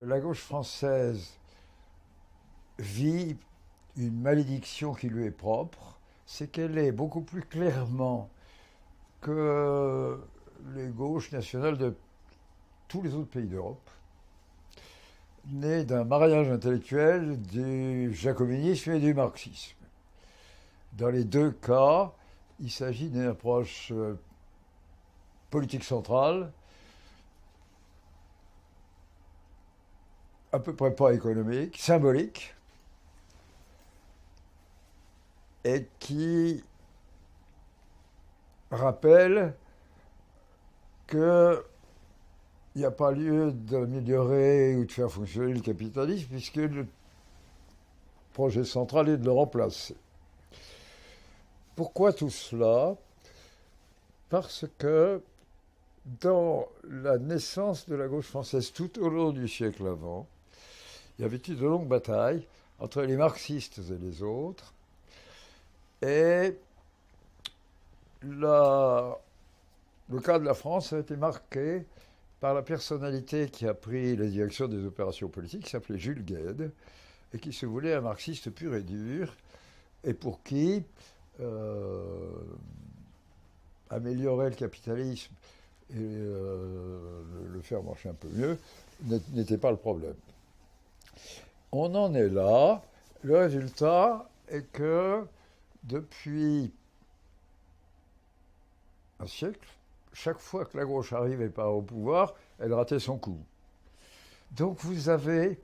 La gauche française vit une malédiction qui lui est propre, c'est qu'elle est beaucoup plus clairement que les gauches nationales de tous les autres pays d'Europe, née d'un mariage intellectuel du jacobinisme et du marxisme. Dans les deux cas, il s'agit d'une approche politique centrale, à peu près pas économique, symbolique, et qui rappelle qu'il n'y a pas lieu d'améliorer ou de faire fonctionner le capitalisme, puisque le projet central est de le remplacer. Pourquoi tout cela? Parce que dans la naissance de la gauche française tout au long du siècle avant, il y avait eu de longues batailles entre les marxistes et les autres. Et le cas de la France a été marqué par la personnalité qui a pris la direction des opérations politiques, qui s'appelait Jules Guesde, et qui se voulait un marxiste pur et dur, et pour qui améliorer le capitalisme et le faire marcher un peu mieux n'était pas le problème. On en est là. Le résultat est que depuis un siècle, chaque fois que la gauche n'arrivait pas au pouvoir, elle ratait son coup. Donc vous avez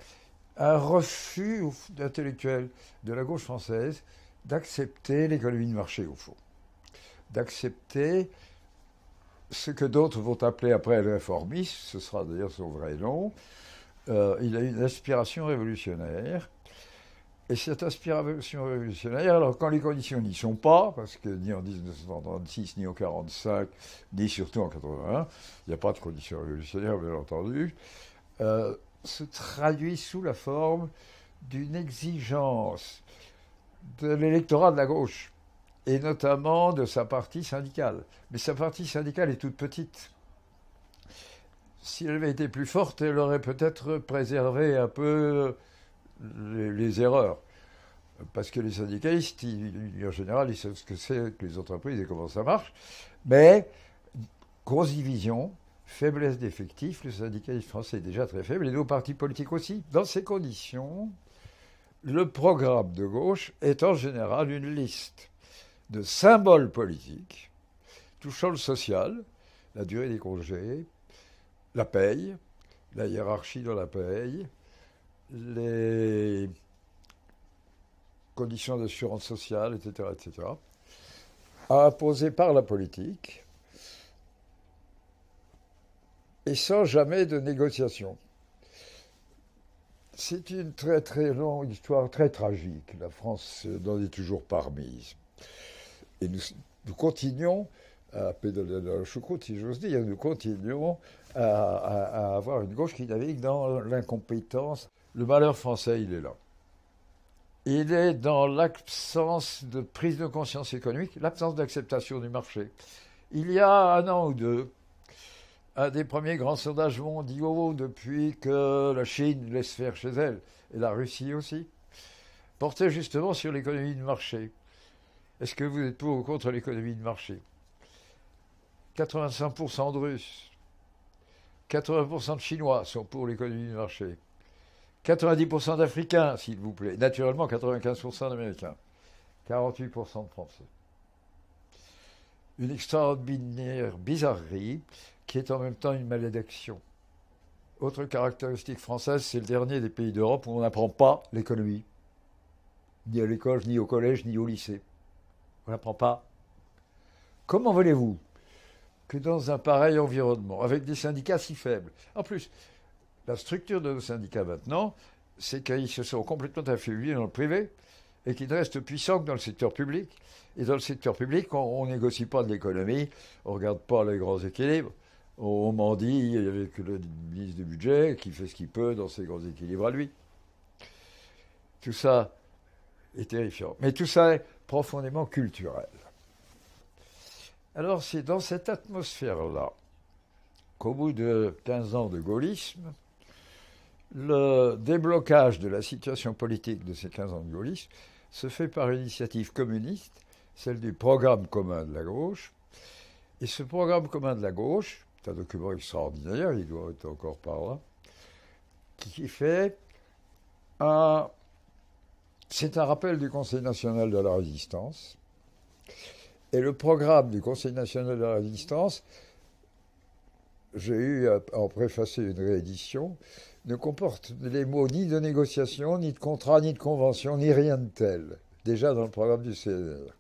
un refus intellectuel de la gauche française d'accepter l'économie de marché, au fond. D'accepter ce que d'autres vont appeler après le réformisme, ce sera d'ailleurs son vrai nom. Il a une aspiration révolutionnaire. Et cette aspiration révolutionnaire, alors quand les conditions n'y sont pas, parce que ni en 1936, ni en 1945, ni surtout en 1981, il n'y a pas de conditions révolutionnaires, bien entendu, se traduit sous la forme d'une exigence de l'électorat de la gauche, et notamment de sa partie syndicale. Mais sa partie syndicale est toute petite. Si elle avait été plus forte, elle aurait peut-être préservé un peu les erreurs. Parce que les syndicalistes, en général, ils savent ce que c'est que les entreprises et comment ça marche. Mais, grosse division, faiblesse d'effectifs, le syndicalisme français est déjà très faible, et nos partis politiques aussi. Dans ces conditions, le programme de gauche est en général une liste de symboles politiques touchant le social, la durée des congés, la paye, la hiérarchie dans la paye, les conditions d'assurance sociale, etc., etc., imposées par la politique et sans jamais de négociation. C'est une très très longue histoire, très tragique. La France n'en est toujours pas remise. Et nous continuons à pédaler dans la choucroute, si j'ose dire, nous continuons à avoir une gauche qui navigue dans l'incompétence. Le malheur français, il est là. Il est dans l'absence de prise de conscience économique, l'absence d'acceptation du marché. Il y a un an ou deux, un des premiers grands sondages mondiaux depuis que la Chine laisse faire chez elle, et la Russie aussi, portait justement sur l'économie de marché. Est-ce que vous êtes pour ou contre l'économie de marché? 85% de Russes, 80% de Chinois sont pour l'économie de marché. 90% d'Africains, s'il vous plaît. Naturellement, 95% d'Américains. 48% de Français. Une extraordinaire bizarrerie qui est en même temps une malédiction. Autre caractéristique française, c'est le dernier des pays d'Europe où on n'apprend pas l'économie. Ni à l'école, ni au collège, ni au lycée. On n'apprend pas. Comment voulez-vous que dans un pareil environnement, avec des syndicats si faibles, en plus, la structure de nos syndicats maintenant, c'est qu'ils se sont complètement affaiblis dans le privé et qu'ils ne restent puissants que dans le secteur public. Et dans le secteur public, on ne négocie pas de l'économie, on ne regarde pas les grands équilibres, on mendie avec le ministre du budget qui fait ce qu'il peut dans ses grands équilibres à lui. Tout ça est terrifiant. Mais tout ça est profondément culturel. Alors c'est dans cette atmosphère-là qu'au bout de 15 ans de gaullisme, Le déblocage de la situation politique de ces 15 ans de gaullisme se fait par une initiative communiste, celle du programme commun de la gauche. Et ce programme commun de la gauche, c'est un document extraordinaire, il doit être encore par là, qui fait un... C'est un rappel du Conseil national de la résistance. Et le programme du Conseil national de la résistance, j'ai eu à en préfacer une réédition, ne comporte les mots ni de négociation, ni de contrat, ni de convention, ni rien de tel, déjà dans le programme du CNR.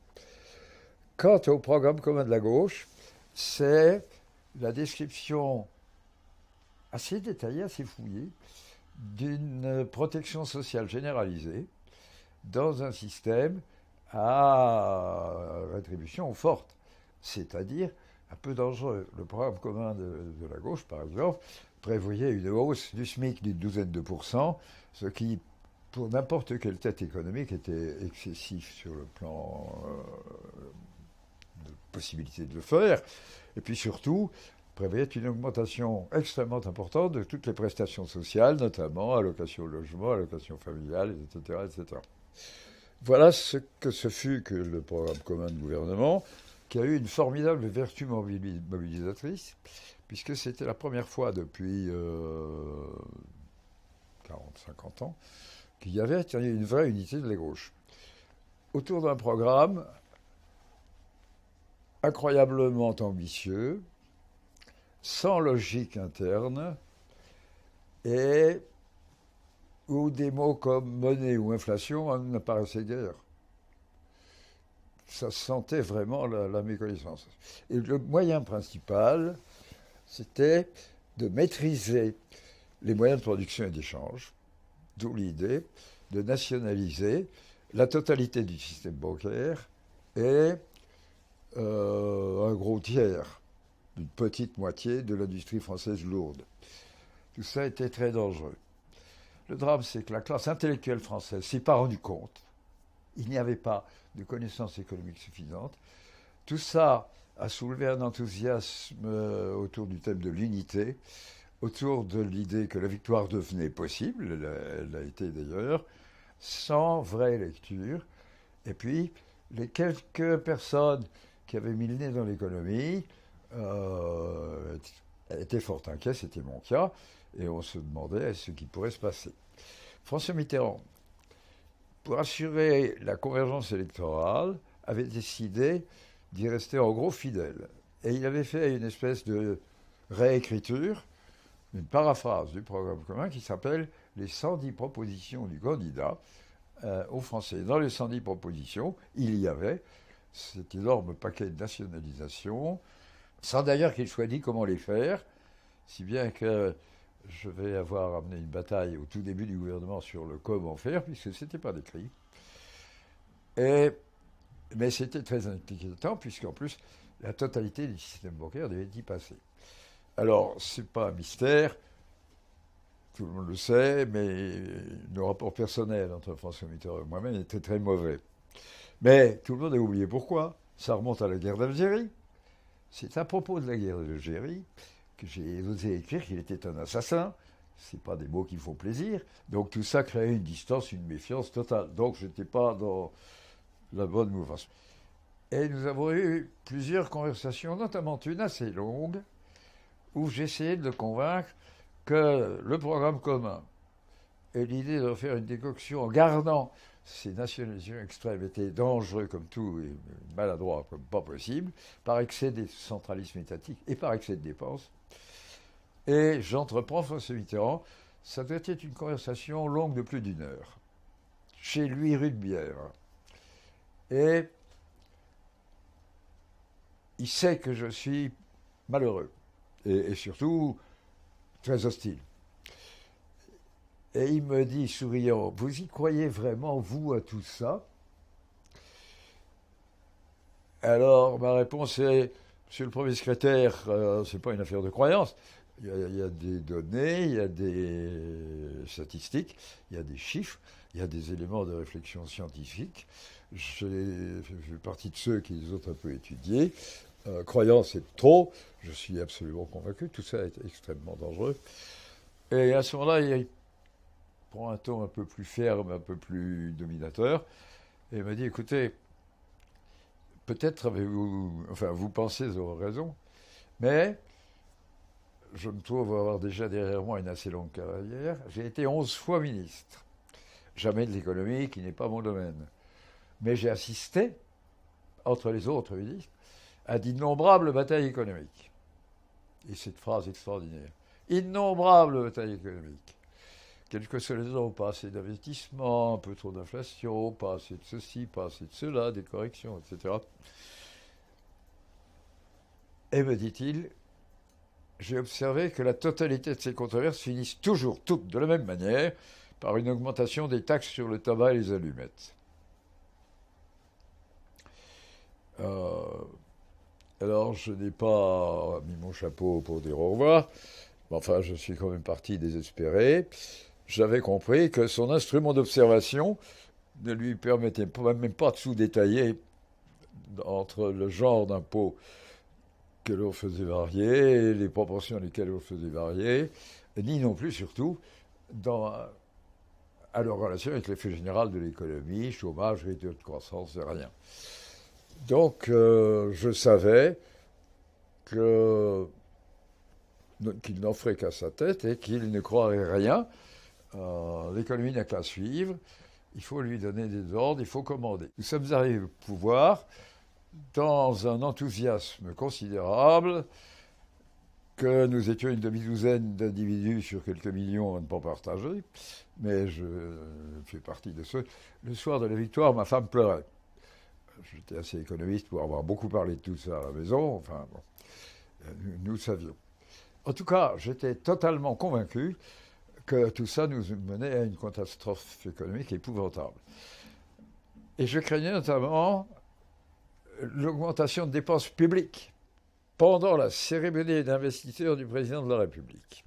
Quant au programme commun de la gauche, c'est la description assez détaillée, assez fouillée, d'une protection sociale généralisée dans un système à rétribution forte, c'est-à-dire un peu dangereux. Le programme commun de la gauche, par exemple, prévoyait une hausse du SMIC d'une douzaine de pourcents, ce qui, pour n'importe quelle tête économique, était excessif sur le plan de possibilité de le faire. Et puis surtout, prévoyait une augmentation extrêmement importante de toutes les prestations sociales, notamment allocation logement, allocation familiale, etc., etc. Voilà ce que ce fut que le programme commun de gouvernement, qui a eu une formidable vertu mobilisatrice, puisque c'était la première fois depuis 40-50 ans qu'il y avait une vraie unité de la gauche. Autour d'un programme incroyablement ambitieux, sans logique interne, et où des mots comme monnaie ou inflation n'apparaissaient guère. Ça sentait vraiment la méconnaissance. Et le moyen principal, c'était de maîtriser les moyens de production et d'échange, d'où l'idée de nationaliser la totalité du système bancaire et un gros tiers, une petite moitié de l'industrie française lourde. Tout ça était très dangereux. Le drame, c'est que la classe intellectuelle française s'est pas rendue compte. Il n'y avait pas de connaissances économiques suffisantes. Tout ça a soulevé un enthousiasme autour du thème de l'unité, autour de l'idée que la victoire devenait possible, elle a été d'ailleurs, sans vraie lecture. Et puis, les quelques personnes qui avaient mis le nez dans l'économie étaient fort inquiets, c'était mon cas, et on se demandait ce qui pourrait se passer. François Mitterrand, pour assurer la convergence électorale, avait décidé d'y rester en gros fidèle. Et il avait fait une espèce de réécriture, une paraphrase du programme commun qui s'appelle les 110 propositions du candidat aux Français. Dans les 110 propositions, il y avait cet énorme paquet de nationalisation, sans d'ailleurs qu'il soit dit comment les faire, si bien que je vais avoir amené une bataille au tout début du gouvernement sur le comment faire, puisque ce n'était pas décrit. Mais c'était très inquiétant, puisqu'en plus, la totalité du système bancaire devait y passer. Alors, ce n'est pas un mystère, tout le monde le sait, mais le rapport personnel entre François Mitterrand et moi-même était très mauvais. Mais tout le monde a oublié pourquoi. Ça remonte à la guerre d'Algérie. C'est à propos de la guerre d'Algérie que j'ai osé écrire qu'il était un assassin. Ce pas des mots qui font plaisir. Donc tout ça créait une distance, une méfiance totale. Donc je n'étais pas dans la bonne mouvance. Et nous avons eu plusieurs conversations, notamment une assez longue, où j'essayais de le convaincre que le programme commun et l'idée de faire une décoction en gardant ces nationalisations extrêmes était dangereux comme tout et maladroit comme pas possible, par excès de centralisme étatique et par excès de dépenses. Et j'entreprends François Mitterrand. Ça doit être une conversation longue de plus d'une heure, chez lui, rue de Bière. Et il sait que je suis malheureux et surtout très hostile. Et il me dit, souriant, vous y croyez vraiment, vous, à tout ça? Alors, ma réponse est, monsieur le Premier secrétaire, c'est pas une affaire de croyance. Il y a des données, il y a des statistiques, il y a des chiffres, il y a des éléments de réflexion scientifique. Je fais partie de ceux qui les ont un peu étudiés. Croyance, c'est trop. Je suis absolument convaincu. Tout ça est extrêmement dangereux. Et à ce moment-là, prend un ton un peu plus ferme, un peu plus dominateur, et il me dit, écoutez, peut-être vous pensez avoir raison, mais je me trouve avoir déjà derrière moi une assez longue carrière. J'ai été 11 fois ministre. Jamais de l'économie, qui n'est pas mon domaine. Mais j'ai assisté, entre les autres ministres, à d'innombrables batailles économiques. Et cette phrase extraordinaire. Innombrables batailles économiques. Quelles que soient les raisons, pas assez d'investissement, un peu trop d'inflation, pas assez de ceci, pas assez de cela, des corrections, etc. Et me dit-il, j'ai observé que la totalité de ces controverses finissent toujours toutes de la même manière, par une augmentation des taxes sur le tabac et les allumettes. Alors, je n'ai pas mis mon chapeau pour dire au revoir, mais enfin, je suis quand même parti désespéré. J'avais compris que son instrument d'observation ne lui permettait même pas de sous-détailler entre le genre d'impôts que l'on faisait varier, les proportions lesquelles on faisait varier, ni non plus, surtout, à leur relation avec l'effet général de l'économie, chômage, rythme de croissance, rien. Donc, je savais qu'il n'en ferait qu'à sa tête et qu'il ne croirait rien. L'économie n'a qu'à suivre. Il faut lui donner des ordres, il faut commander. Nous sommes arrivés au pouvoir dans un enthousiasme considérable, que nous étions une demi-douzaine d'individus sur quelques millions à ne pas partager, mais je fais partie de ceux. Le soir de la victoire, ma femme pleurait. J'étais assez économiste pour avoir beaucoup parlé de tout ça à la maison, enfin bon, nous savions. En tout cas, j'étais totalement convaincu que tout ça nous menait à une catastrophe économique épouvantable. Et je craignais notamment l'augmentation de dépenses publiques pendant la cérémonie d'investiture du président de la République.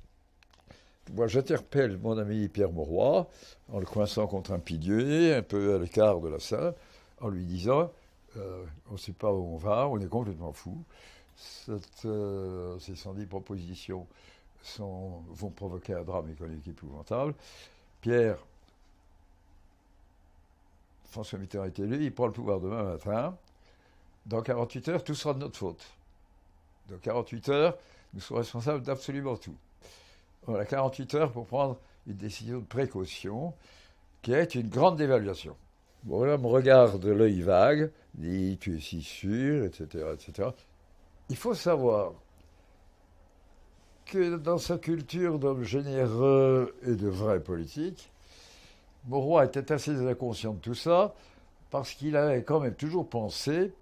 Moi, j'interpelle mon ami Pierre Mauroy, en le coinçant contre un pilier, un peu à l'écart de la salle, en lui disant on ne sait pas où on va, on est complètement fou. Ces 110 propositions vont provoquer un drame économique épouvantable. Pierre, François Mitterrand est élu, il prend le pouvoir demain matin. Dans 48 heures, tout sera de notre faute. Dans 48 heures, nous sommes responsables d'absolument tout. On a 48 heures pour prendre une décision de précaution qui est une grande dévaluation. Bon, là, me regarde de l'œil vague, dit « tu es si sûr », etc., etc. Il faut savoir que dans sa culture d'homme généreux et de vrai politique, Mauroy était assez inconscient de tout ça, parce qu'il avait quand même toujours pensé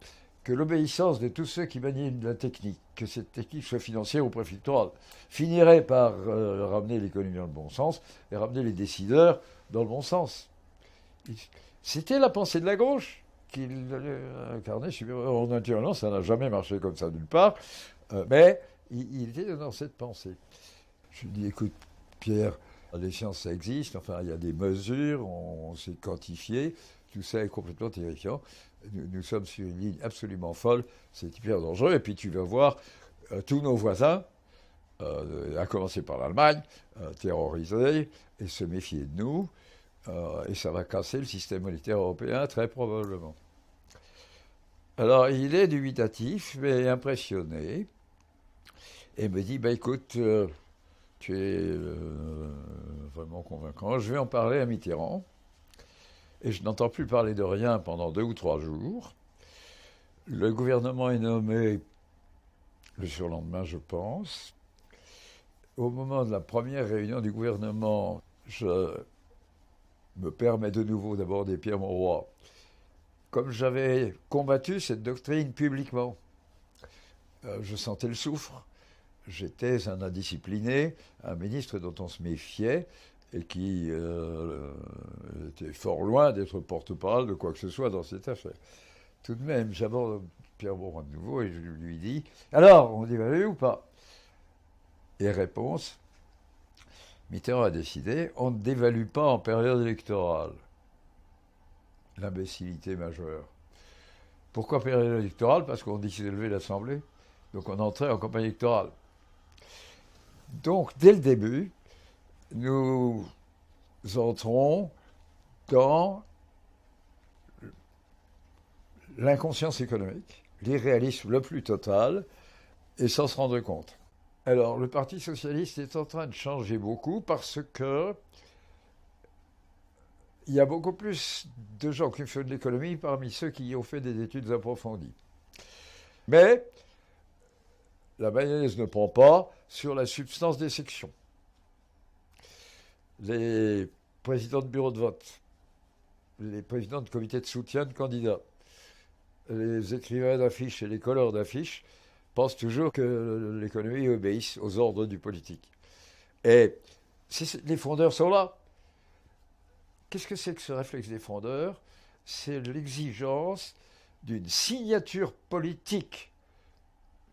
que l'obéissance de tous ceux qui maniaient la technique, que cette technique soit financière ou préfectorale, finirait par ramener l'économie dans le bon sens et ramener les décideurs dans le bon sens. C'était la pensée de la gauche qu'il incarnait. Naturellement, ça n'a jamais marché comme ça nulle part, mais il était dans cette pensée. Je lui dis, écoute, Pierre, les sciences, ça existe, enfin, il y a des mesures, on sait quantifier, tout ça est complètement terrifiant. Nous sommes sur une ligne absolument folle, c'est hyper dangereux, et puis tu vas voir tous nos voisins, à commencer par l'Allemagne, terrorisés et se méfier de nous, et ça va casser le système monétaire européen très probablement. Alors il est dubitatif, mais impressionné, et me dit, bah écoute, tu es vraiment convaincant, je vais en parler à Mitterrand. Et je n'entends plus parler de rien pendant 2 ou 3 jours. Le gouvernement est nommé le surlendemain, je pense. Au moment de la première réunion du gouvernement, je me permets de nouveau d'aborder Pierre Mauroy. Comme j'avais combattu cette doctrine publiquement, je sentais le soufre. J'étais un indiscipliné, un ministre dont on se méfiait, et qui était fort loin d'être porte-parole de quoi que ce soit dans cette affaire. Tout de même, j'aborde Pierre Mauroy de nouveau et je lui dis « Alors, on dévalue ou pas ?» Et réponse, Mitterrand a décidé, on ne dévalue pas en période électorale. L'imbécilité majeure. Pourquoi période électorale? Parce qu'on dissolvait l'Assemblée, donc on entrait en campagne électorale. Donc, dès le début, nous entrons dans l'inconscience économique, l'irréalisme le plus total, et sans se rendre compte. Alors, le Parti socialiste est en train de changer beaucoup parce que il y a beaucoup plus de gens qui font de l'économie parmi ceux qui ont fait des études approfondies. Mais la mayonnaise ne prend pas sur la substance des sections. Les présidents de bureaux de vote, les présidents de comités de soutien de candidats, les écrivains d'affiches et les colleurs d'affiches pensent toujours que l'économie obéisse aux ordres du politique. Et les fondeurs sont là. Qu'est-ce que c'est que ce réflexe des fondeurs? C'est l'exigence d'une signature politique,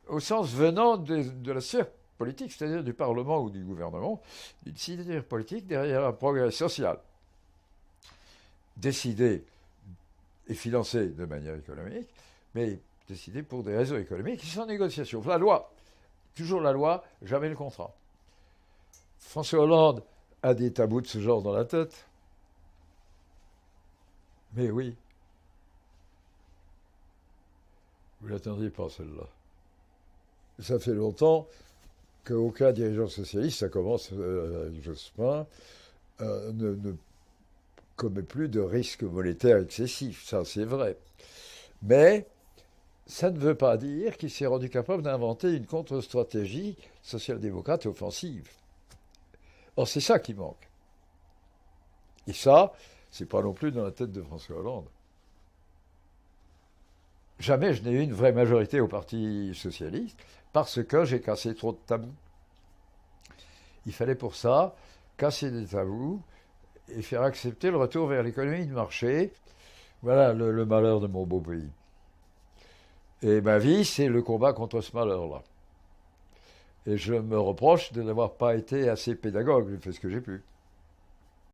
au sens venant de la sphère politique, c'est-à-dire du Parlement ou du gouvernement, d'une signature politique derrière un progrès social, décidé et financé de manière économique, mais décidé pour des raisons économiques qui sont en négociation. La loi, toujours la loi, jamais le contrat. François Hollande a des tabous de ce genre dans la tête. Mais oui. Vous ne l'attendiez pas, celle-là. Ça fait longtemps qu'aucun dirigeant socialiste, ça commence avec Jospin, ne commet plus de risques monétaires excessifs. Ça, c'est vrai. Mais ça ne veut pas dire qu'il s'est rendu capable d'inventer une contre-stratégie social-démocrate offensive. Or, c'est ça qui manque. Et ça, c'est pas non plus dans la tête de François Hollande. Jamais je n'ai eu une vraie majorité au Parti socialiste parce que j'ai cassé trop de tabous. Il fallait pour ça casser des tabous et faire accepter le retour vers l'économie de marché. Voilà le malheur de mon beau pays. Et ma vie, c'est le combat contre ce malheur-là. Et je me reproche de n'avoir pas été assez pédagogue. J'ai fait ce que j'ai pu.